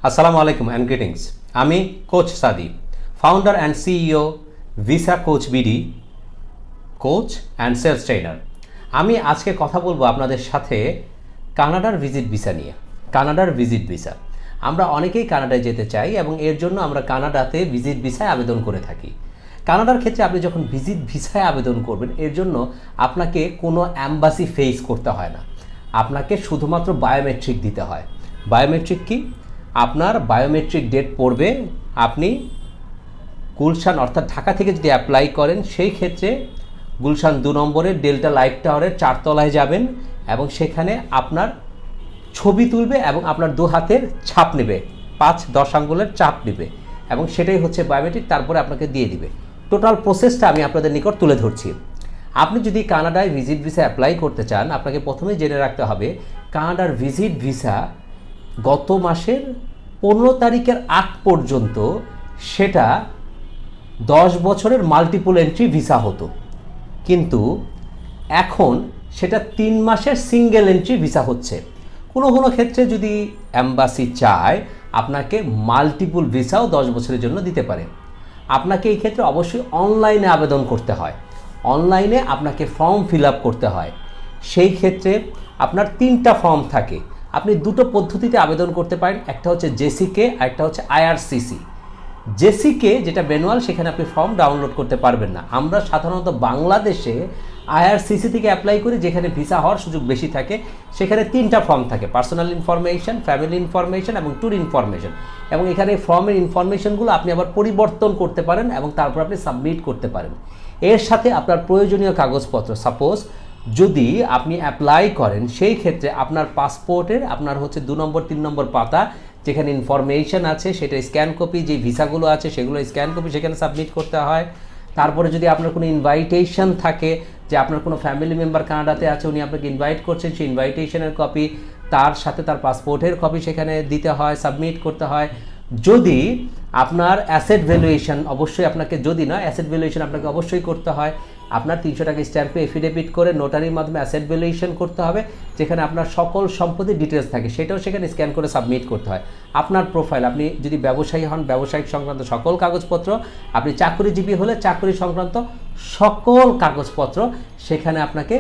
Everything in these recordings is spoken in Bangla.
আসসালামু আলাইকুম অ্যান্ড গ্রিটিংস। আমি coach Sadi, founder and CEO visa coach BD, coach and sales trainer. আমি আজকে কথা বলবো আপনাদের সাথে কানাডার ভিজিট ভিসা নিয়ে। কানাডার ভিজিট ভিসা, আমরা অনেকেই কানাডায় যেতে চাই এবং এর জন্য আমরা কানাডাতে ভিজিট ভিসায় আবেদন করে থাকি। কানাডার ক্ষেত্রে আপনি যখন ভিজিট ভিসায় আবেদন করবেন, এর জন্য আপনাকে কোনো অ্যাম্বাসি ফেস করতে হয় না, আপনাকে শুধুমাত্র বায়োমেট্রিক দিতে হয়। বায়োমেট্রিক কি? আপনার বায়োমেট্রিক ডেট পড়বে, আপনি গুলশান অর্থাৎ ঢাকা থেকে যদি অ্যাপ্লাই করেন, সেই ক্ষেত্রে গুলশান 2 নম্বরের ডেল্টা লাইফ টাওয়ারের 4 তলায় যাবেন এবং সেখানে আপনার ছবি তুলবে এবং আপনার 2 হাতের ছাপ নেবে, 5-10 আঙ্গুলের ছাপ নেবে এবং সেটাই হচ্ছে বায়োমেট্রিক। তারপরে আপনাকে দিয়ে দিবে। টোটাল প্রসেসটা আমি আপনাদের নিকট তুলে ধরছি। আপনি যদি কানাডায় ভিজিট ভিসা অ্যাপ্লাই করতে চান, আপনাকে প্রথমেই জেনে রাখতে হবে কানাডার ভিজিট ভিসা গত মাসের 15 তারিখের আগ পর্যন্ত সেটা 10 বছরের মাল্টিপল এন্ট্রি ভিসা হতো, কিন্তু এখন সেটা 3 মাসের সিঙ্গেল এন্ট্রি ভিসা হচ্ছে। কোনো কোনো ক্ষেত্রে যদি অ্যাম্বাসি চায়, আপনাকে মাল্টিপল ভিসাও 10 বছরের জন্য দিতে পারে। আপনাকে এই ক্ষেত্রে অবশ্যই অনলাইনে আবেদন করতে হয়। অনলাইনে আপনাকে ফর্ম ফিল আপ করতে হয়। সেই ক্ষেত্রে আপনার 3টা ফর্ম থাকে। আপনি 2টো পদ্ধতিতে আবেদন করতে পারেন, একটা হচ্ছে জেসিকে আর একটা হচ্ছে আইআরসিসি। জেসিকে যেটা ম্যানুয়াল, সেখানে আপনি ফর্ম ডাউনলোড করতে পারবেন না। আমরা সাধারণত বাংলাদেশে আইআরসিসি থেকে অ্যাপ্লাই করি, যেখানে ভিসা হওয়ার সুযোগ বেশি থাকে। সেখানে 3টা ফর্ম থাকে, পার্সোনাল ইনফরমেশন, ফ্যামিলি ইনফরমেশন এবং ট্যুর ইনফরমেশন। এবং এখানে ফর্মের ইনফরমেশনগুলো আপনি আবার পরিবর্তন করতে পারেন এবং তারপর আপনি সাবমিট করতে পারেন। এর সাথে আপনার প্রয়োজনীয় কাগজপত্র, সাপোজ যদি আপনি অ্যাপ্লাই করেন, সেই ক্ষেত্রে আপনার পাসপোর্টের আপনার হচ্ছে 2 নম্বর 3 নম্বর পাতা, যেখানে ইনফরমেশন আছে সেটা স্ক্যান কপি, যে ভিসাগুলো আছে সেগুলো স্ক্যান কপি সেখানে সাবমিট করতে হয়। তারপরে যদি আপনার কোনো ইনভাইটেশন থাকে, যে আপনার কোনো ফ্যামিলি মেম্বার কানাডাতে আছে, উনি আপনাকে ইনভাইট করছেন, সেই ইনভাইটেশনের কপি, তার সাথে তার পাসপোর্টের কপি সেখানে দিতে হয়, সাবমিট করতে হয়। যদি আপনার অ্যাসেট ভ্যালুয়েশন, অবশ্যই আপনাকে, যদি না অ্যাসেট ভ্যালুয়েশন আপনাকে অবশ্যই করতে হয়। আপনার 300 টাকা স্ট্যাম্পে এফিডেভিট করে নোটারির মাধ্যমে অ্যাসেট ভ্যালুয়েশন করতে হবে, যেখানে আপনার সকল সম্পত্তির ডিটেলস থাকে, সেটাও সেখানে স্ক্যান করে সাবমিট করতে হয়। আপনার প্রোফাইল, আপনি যদি ব্যবসায়ী হন, ব্যবসায়িক সংক্রান্ত সকল কাগজপত্র, আপনি চাকরিজীবী হলে চাকরি সংক্রান্ত সকল কাগজপত্র সেখানে আপনাকে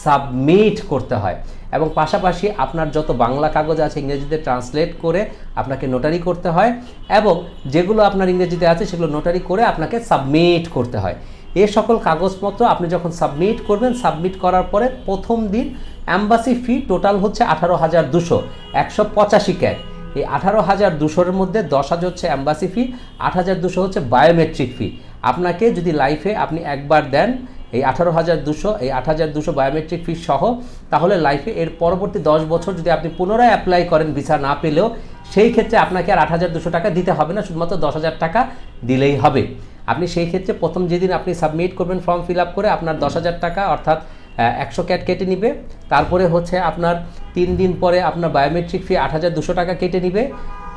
সাবমিট করতে হয়। এবং পাশাপাশি আপনার যত বাংলা কাগজ আছে ইংরেজিতে ট্রান্সলেট করে আপনাকে নোটারি করতে হয়, এবং যেগুলো আপনার ইংরেজিতে আছে সেগুলো নোটারি করে আপনাকে সাবমিট করতে হয়। এই সকল কাগজপত্র আপনি যখন সাবমিট করবেন, সাবমিট করার পরে প্রথম দিন অ্যাম্বাসি ফি টোটাল হচ্ছে 18,200, 185 ক্যাট। এই 18,200-এর মধ্যে 10,000 হচ্ছে অ্যাম্বাসি ফি, 8,200 হচ্ছে বায়োমেট্রিক ফি। আপনাকে যদি লাইফে আপনি একবার দেন এই 18,200, এই 8,200 বায়োমেট্রিক ফি সহ, তাহলে লাইফে এর পরবর্তী 10 বছর যদি আপনি পুনরায় অ্যাপ্লাই করেন ভিসা না পেলেও, সেই ক্ষেত্রে আপনাকে আর 8,200 টাকা দিতে হবে না, শুধুমাত্র 10,000 টাকা দিলেই হবে। আপনি সেই ক্ষেত্রে প্রথম যেদিন আপনি সাবমিট করবেন ফর্ম ফিল আপ করে, আপনার 10,000 টাকা অর্থাৎ 100 ক্যাট কেটে নিবে। তারপরে হচ্ছে আপনার 3 দিন পরে আপনার বায়োমেট্রিক ফি 8,200 টাকা কেটে নিবে।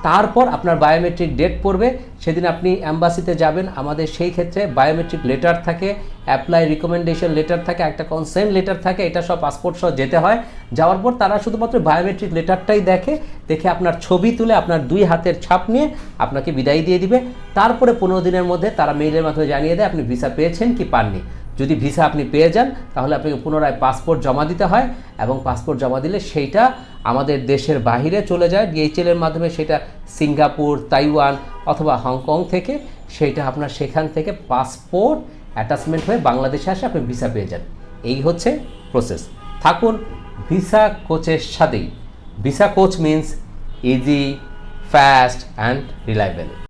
তারপর আপনার বায়োমেট্রিক ডেট পড়বে, সেদিন আপনি অ্যাম্বাসিতে যাবেন। আমাদের সেই ক্ষেত্রে বায়োমেট্রিক লেটার থাকে, অ্যাপ্লাই রিকমেন্ডেশন লেটার থাকে, একটা কনসেন্ট লেটার থাকে, এটা সব পাসপোর্ট সহ যেতে হয়। যাওয়ার পর তারা শুধুমাত্র বায়োমেট্রিক লেটারটাই দেখে আপনার ছবি তুলে আপনার 2 হাতের ছাপ নিয়ে আপনাকে বিদায় দিয়ে দিবে। তারপরে 15 দিনের মধ্যে তারা মেইলের মাধ্যমে জানিয়ে দেয় আপনি ভিসা পেয়েছেন কি পাননি। যদি ভিসা আপনি পেয়ে যান, তাহলে আপনাকে পুনরায় পাসপোর্ট জমা দিতে হয়, এবং পাসপোর্ট জমা দিলে সেইটা আমাদের দেশের বাইরে চলে যায় ডিএইচএলের মাধ্যমে, সেটা সিঙ্গাপুর, তাইওয়ান অথবা হংকং থেকে, সেইটা আপনার সেখান থেকে পাসপোর্ট অ্যাটাচমেন্ট হয়ে বাংলাদেশে আসে, আপনি ভিসা পেয়ে যান। এই হচ্ছে প্রসেস। থাকুন ভিসা কোচের সাথেই। Visa coach means easy, fast and reliable.